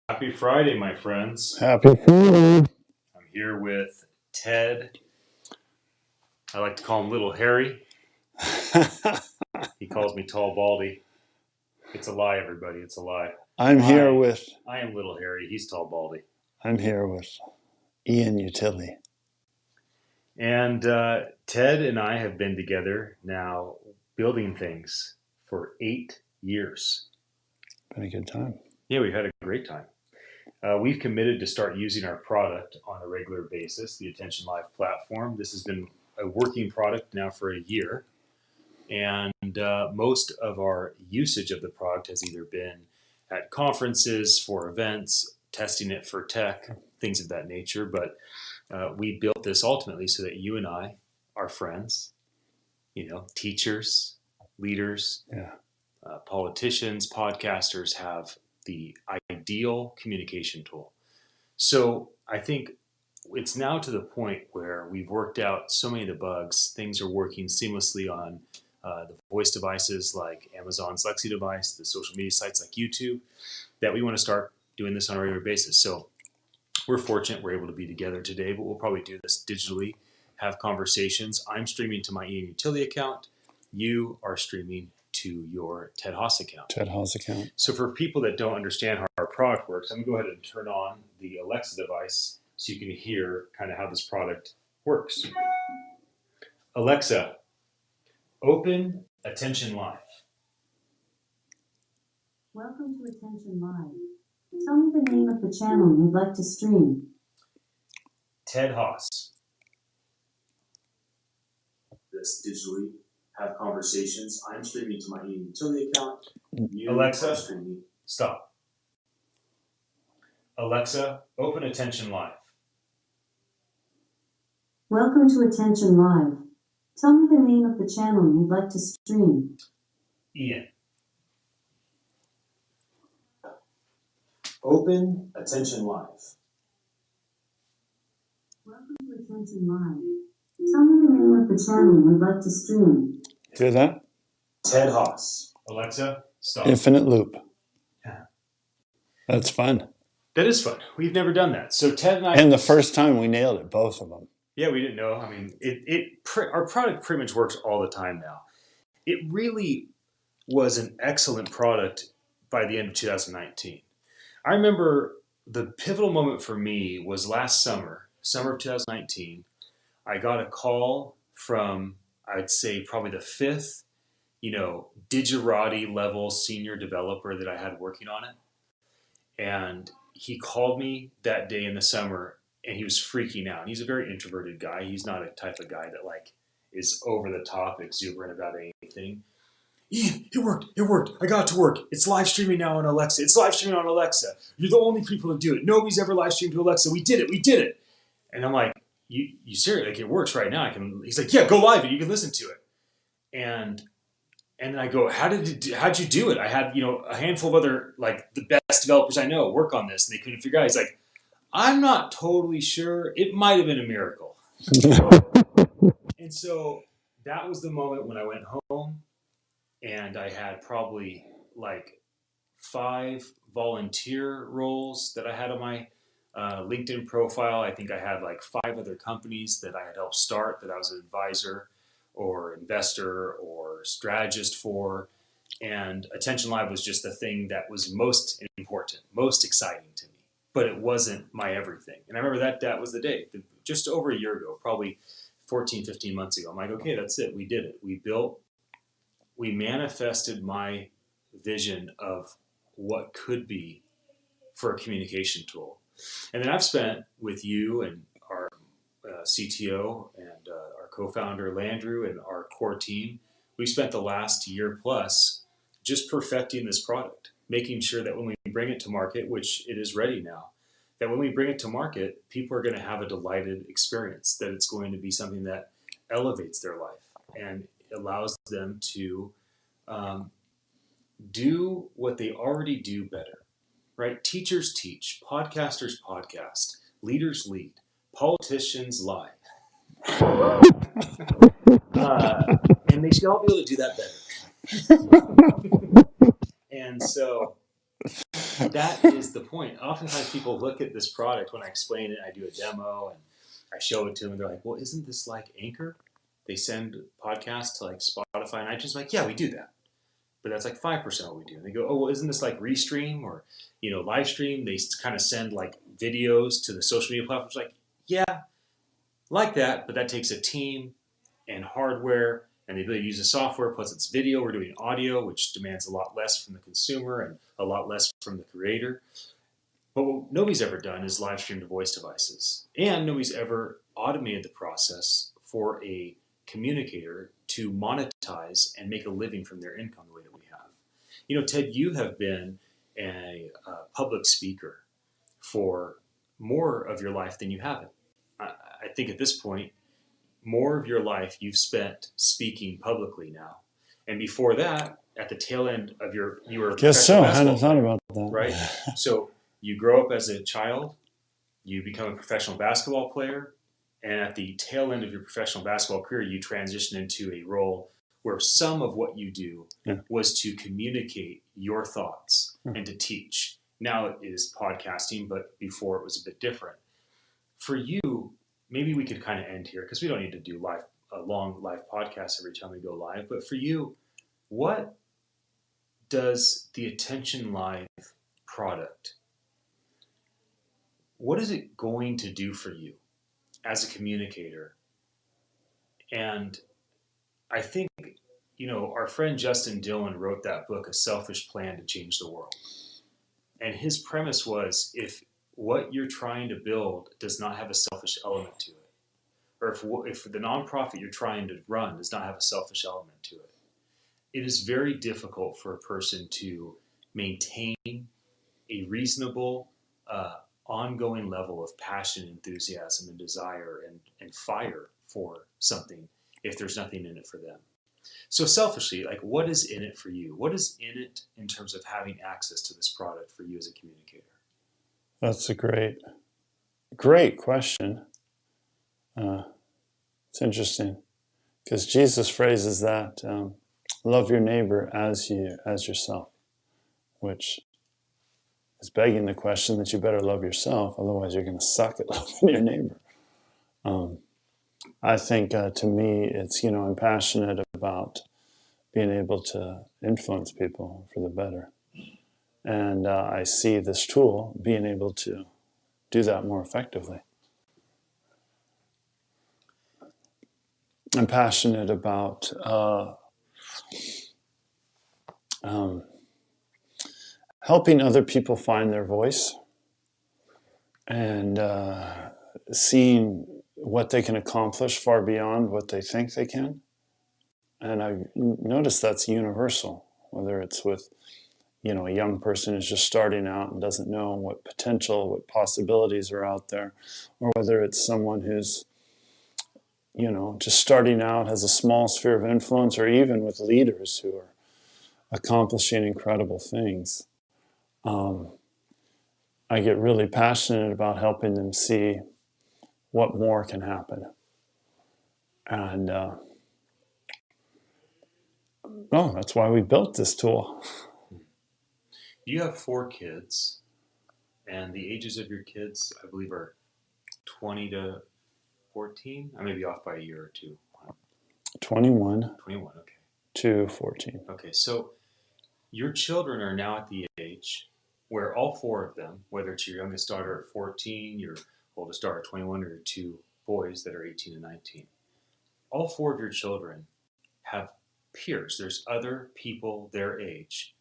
Happy Friday, my friends. Happy Friday. I'm here with Ted. I like to call him Little Harry. He calls me Tall Baldy. It's a lie, everybody. It's a lie. I'm here with I am Little Harry. He's Tall Baldy. Ian Utility. And Ted and I have been together now building things for 8 years. Been a good time. Yeah, we've had a great time. We've committed to start using our product on a regular basis, the Attention Live platform. This has been a working product now for a year. And most of our usage of the product has either been at conferences, for events, testing it for tech, things of that nature. But we built this ultimately so that you and I are friends, teachers, leaders, politicians, podcasters have the ideal communication tool. So I think it's now to the point where we've worked out so many of the bugs. Things are working seamlessly on the voice devices like Amazon's Lexi device, the social media sites like YouTube, that we want to start doing this on a regular basis. So we're fortunate we're able to be together today, but we'll probably do this digitally, have conversations. I'm streaming to my Ian Utility account. You are streaming to your Ted Hahs account. So for people that don't understand how our product works, I'm going to go ahead and turn on the Alexa device so you can hear kind of how this product works. Alexa, open Attention Live. Welcome to Attention Live. Tell me the name of the channel you'd like to stream. Ted Hahs. This digitally, have conversations. I'm streaming to my Ian Utility account. You Alexa, streaming. Stop. Alexa, open Attention Live. Welcome to Attention Live. Tell me the name of the channel you'd like to stream. Ian. Open Attention Live. Welcome to Attention Live. Tell me the name of the channel you'd like to stream. Hear that? Ted Hahs. Alexa, stop. Infinite loop. That's fun. That is fun. We've never done that. So Ted and I... And the first time we nailed it, both of them. Yeah, we didn't know. I mean, our product pretty much works all the time now. It really was an excellent product by the end of 2019. I remember the pivotal moment for me was last summer of 2019. I got a call from, I'd say, probably the fifth, Digerati level senior developer that I had working on it. And he called me that day in the summer, and he was freaking out. He's a very introverted guy. He's not a type of guy that is over the top, exuberant about anything. Ian, it worked. I got it to work. It's live streaming now on Alexa. You're the only people to do it. Nobody's ever live streamed to Alexa. We did it. And I'm like, you serious? It works right now. He's like, yeah, go live and you can listen to it. And then I go, how'd you do it? I had, a handful of other, the best developers I know work on this, and they couldn't figure out. He's like, I'm not totally sure. It might have been a miracle. And so that was the moment when I went home, and I had probably 5 volunteer roles that I had on my LinkedIn profile. I think I had 5 other companies that I had helped start that I was an advisor or investor or strategist for. And Attention Live was just the thing that was most important, most exciting to me. But it wasn't my everything. And I remember that was the day, just over a year ago, probably 14, 15 months ago. I'm like, okay, that's it. We did it. We manifested my vision of what could be for a communication tool. And then I've spent with you and our CTO and our co-founder Landrew and our core team, we spent the last year plus just perfecting this product, making sure that when we bring it to market, which it is ready now, that when we bring it to market, people are going to have a delighted experience, that it's going to be something that elevates their life and allows them to do what they already do better, right? Teachers teach, podcasters podcast, leaders lead, politicians lie. And they should all be able to do that better. And so that is the point. Oftentimes people look at this product when I explain it, I do a demo and I show it to them and they're like, well, isn't this like Anchor? They send podcasts to like Spotify and I just like, yeah, we do that. But that's like 5% what we do. And they go, oh, well, isn't this like Restream or, live stream? They kind of send like videos to the social media platforms. Like, yeah, like that, but that takes a team and hardware and the ability to use the software, plus it's video. We're doing audio, which demands a lot less from the consumer and a lot less from the creator. But what nobody's ever done is live stream to voice devices. And nobody's ever automated the process for a communicator to monetize and make a living from their income the way that we have. Ted, you have been a public speaker for more of your life than you haven't. I think at this point, more of your life you've spent speaking publicly now. And before that, at the tail end of you were a Guess professional so. I hadn't basketball thought player, about that. right? So you grow up as a child, you become a professional basketball player, and at the tail end of your professional basketball career, you transition into a role where some of what you do was to communicate your thoughts and to teach. Now it is podcasting, but before it was a bit different. For you, maybe we could kind of end here because we don't need to do a long live podcast every time we go live. But for you, what does the Attention Live product, what is it going to do for you as a communicator? And I think, our friend Justin Dillon wrote that book, A Selfish Plan to Change the World. And his premise was if what you're trying to build does not have a selfish element to it, or if the nonprofit you're trying to run does not have a selfish element to it, it is very difficult for a person to maintain a reasonable, ongoing level of passion, enthusiasm, and desire and fire for something if there's nothing in it for them. So selfishly, like what is in it for you? What is in it in terms of having access to this product for you as a communicator? That's a great question. It's interesting because Jesus phrases that love your neighbor as yourself, which is begging the question that you better love yourself, otherwise you're going to suck at loving your neighbor. I think to me, it's, I'm passionate about being able to influence people for the better. And I see this tool being able to do that more effectively. I'm passionate about helping other people find their voice and seeing what they can accomplish far beyond what they think they can. And I've noticed that's universal, whether it's with, a young person who's just starting out and doesn't know what potential, what possibilities are out there, or whether it's someone who's, just starting out, has a small sphere of influence, or even with leaders who are accomplishing incredible things. I get really passionate about helping them see what more can happen. And that's why we built this tool. You have 4 kids, and the ages of your kids, I believe, are 20 to 14. I may be off by a year or two. 21. 21, okay. To 14. Okay, so your children are now at the age where all 4 of them, whether it's your youngest daughter at 14, your oldest daughter at 21, or your 2 boys that are 18 and 19, all 4 of your children have peers. There's other people their age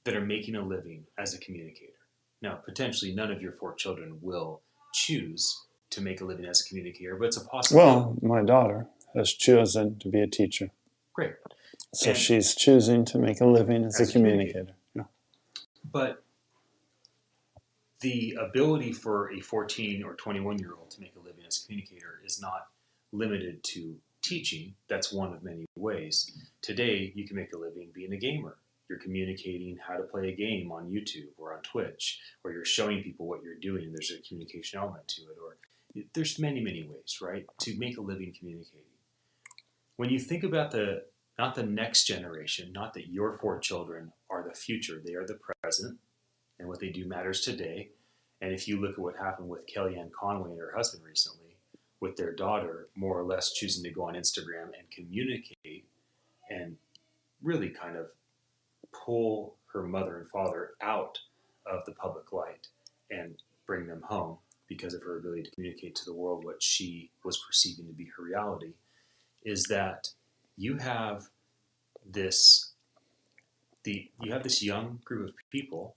that are making a living as a communicator. Now, potentially none of your 4 children will choose to make a living as a communicator, but it's a possibility. Well, my daughter has chosen to be a teacher. Great. So she's choosing to make a living as a communicator. Yeah. But the ability for a 14 or 21-year-old to make a living as a communicator is not limited to teaching. That's one of many ways. Today, you can make a living being a gamer. You're communicating how to play a game on YouTube or on Twitch, or you're showing people what you're doing, and there's a communication element to it. Or there's many, many ways, right, to make a living communicating. When you think about not the next generation, not that your 4 children are the future, they are the present. and what they do matters today. And if you look at what happened with Kellyanne Conway and her husband recently, with their daughter more or less choosing to go on Instagram and communicate and really kind of pull her mother and father out of the public light and bring them home because of her ability to communicate to the world what she was perceiving to be her reality, is that you have this you have this young group of people,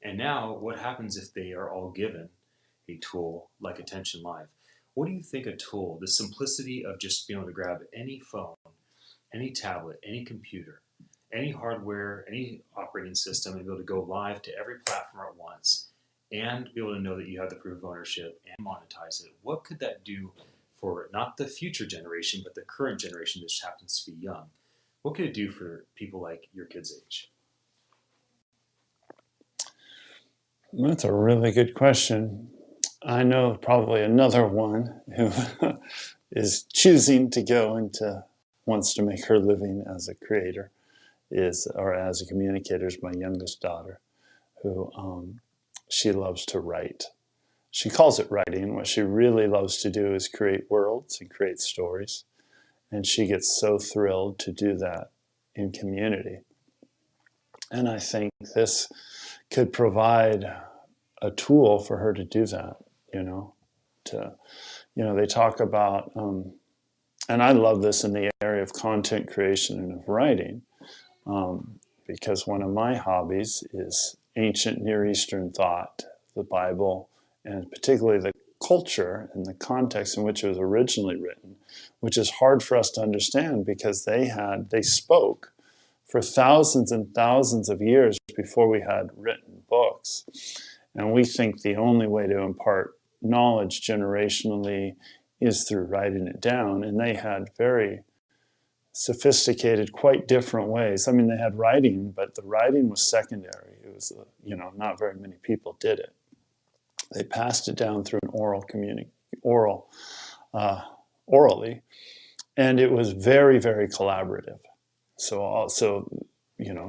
and now what happens if they are all given a tool like Attention Live? What do you think a tool, the simplicity of just being able to grab any phone, any tablet, any computer, any hardware, any operating system, and be able to go live to every platform at once and be able to know that you have the proof of ownership and monetize it? What could that do for not the future generation, but the current generation that just happens to be young? What could it do for people like your kids' age? That's a really good question. I know probably another one who is choosing to go into, wants to make her living as a creator, or as a communicator, is my youngest daughter, who she loves to write. She calls it writing. What she really loves to do is create worlds and create stories. And she gets so thrilled to do that in community. And I think this could provide a tool for her to do that, they talk about, and I love this in the area of content creation and of writing, because one of my hobbies is ancient Near Eastern thought, the Bible, and particularly the culture and the context in which it was originally written, which is hard for us to understand because they spoke for thousands and thousands of years before we had written books. And we think the only way to impart knowledge generationally is through writing it down. And they had very sophisticated, quite different ways. I mean, they had writing, but the writing was secondary. It was, not very many people did it. They passed it down through an orally, and it was very, very collaborative. So also,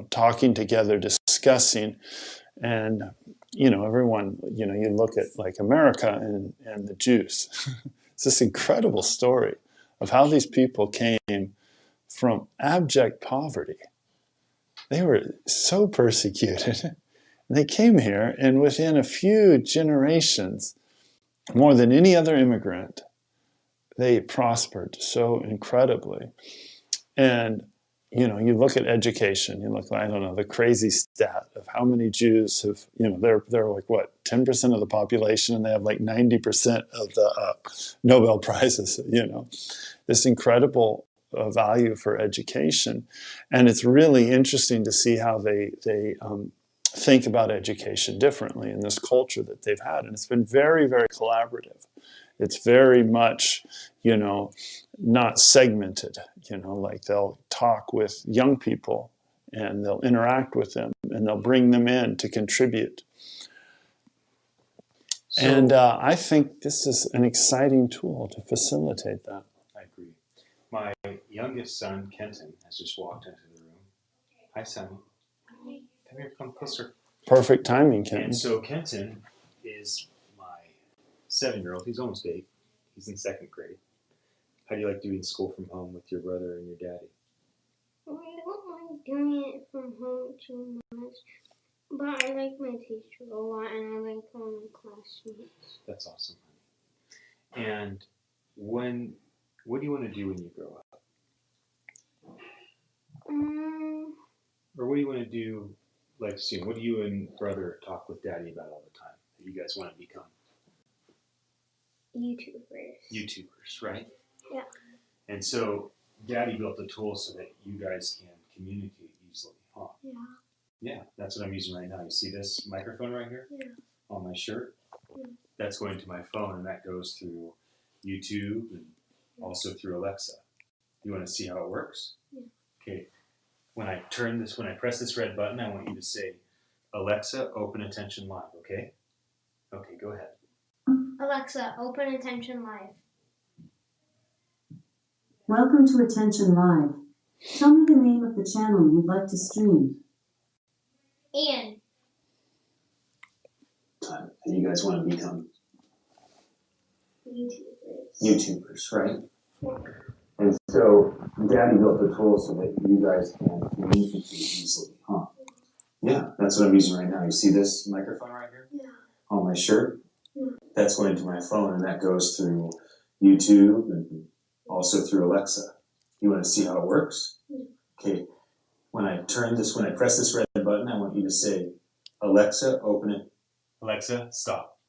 talking together, discussing, and everyone, you look at like America and the Jews. It's this incredible story of how these people came from abject poverty. They were so persecuted. They came here, and within a few generations, more than any other immigrant, they prospered so incredibly. And you look at education, you look, I don't know, the crazy stat of how many Jews have, they're like, what, 10% of the population, and they have like 90% of the Nobel Prizes, this incredible value for education. And it's really interesting to see how they think about education differently in this culture that they've had. And it's been very, very collaborative. It's very much, not segmented, like they'll talk with young people and they'll interact with them and they'll bring them in to contribute. And I think this is an exciting tool to facilitate that. I agree. My youngest son, Kenton, has just walked into the room. Hi, son. Come here, come closer. Perfect timing, Kenton. And so Kenton is my 7-year-old. He's almost 8. He's in 2nd grade. How do you like doing school from home with your brother and your daddy? I don't like doing it from home too much, but I like my teacher a lot, and I like all my classmates. That's awesome, honey. And what do you want to do when you grow up? Or what do you want to do, like soon? What do you and brother talk with daddy about all the time that you guys want to become? YouTubers, right? Yeah. And so daddy built a tool so that you guys can communicate easily, huh? Yeah. Yeah, that's what I'm using right now. You see this microphone right here? Yeah. On my shirt? Yeah. That's going to my phone, and that goes through YouTube and also through Alexa. You want to see how it works? Yeah. Okay. When I press this red button, I want you to say, Alexa, open Attention Live, okay? Okay, go ahead. Alexa, open Attention Live. Welcome to Attention Live. Tell me the name of the channel you'd like to stream. Ian. lifetime that you guys want to become? YouTubers. YouTubers, right? Yeah. And so Daddy built the tool so that you guys can communicate easily, huh? Yeah, that's what I'm using right now. You see this microphone right here? Yeah. On my shirt? Yeah. That's going to my phone, and that goes through YouTube and also through Alexa. You want to see how it works? Yeah. Okay. When I press this red button, I want you to say, Alexa, open it. Alexa, stop.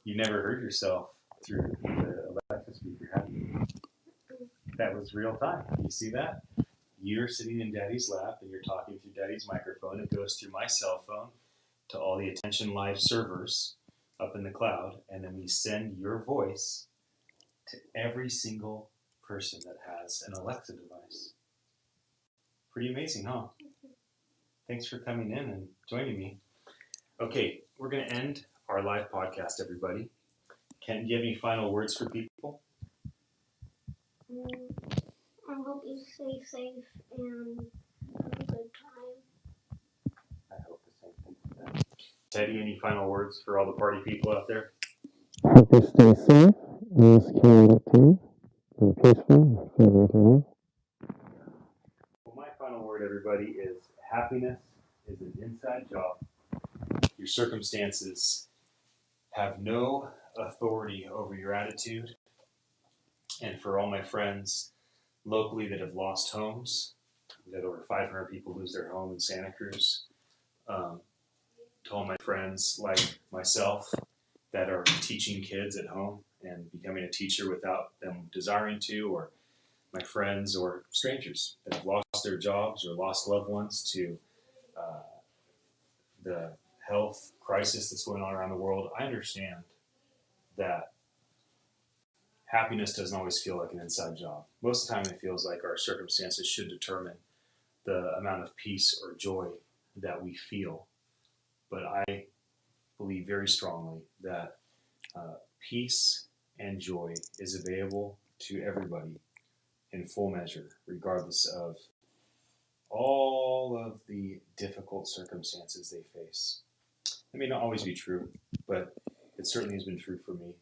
You never heard yourself through the Alexa speaker, have you? That was real time. You see that? You're sitting in Daddy's lap and you're talking through Daddy's microphone. It goes through my cell phone to all the Attention Live servers up in the cloud, and then we send your voice to every single person that has an Alexa device. Pretty amazing, huh? Thanks for coming in and joining me. Okay, we're going to end our live podcast, everybody. Ken, do you have any final words for people? I hope you stay safe and have a good time. I hope the same thing for them. Teddy, any final words for all the party people out there? Hope you stay safe in this community and peaceful. Well, my final word, everybody, is happiness is an inside job. Your circumstances have no authority over your attitude. And for all my friends locally that have lost homes, we've had over 500 people lose their home in Santa Cruz. To all my friends like myself that are teaching kids at home and becoming a teacher without them desiring to, or my friends or strangers that have lost their jobs or lost loved ones to the health crisis that's going on around the world, I understand that happiness doesn't always feel like an inside job. Most of the time it feels like our circumstances should determine the amount of peace or joy that we feel. But I believe very strongly that peace and joy is available to everybody in full measure, regardless of all of the difficult circumstances they face. It may not always be true, but it certainly has been true for me.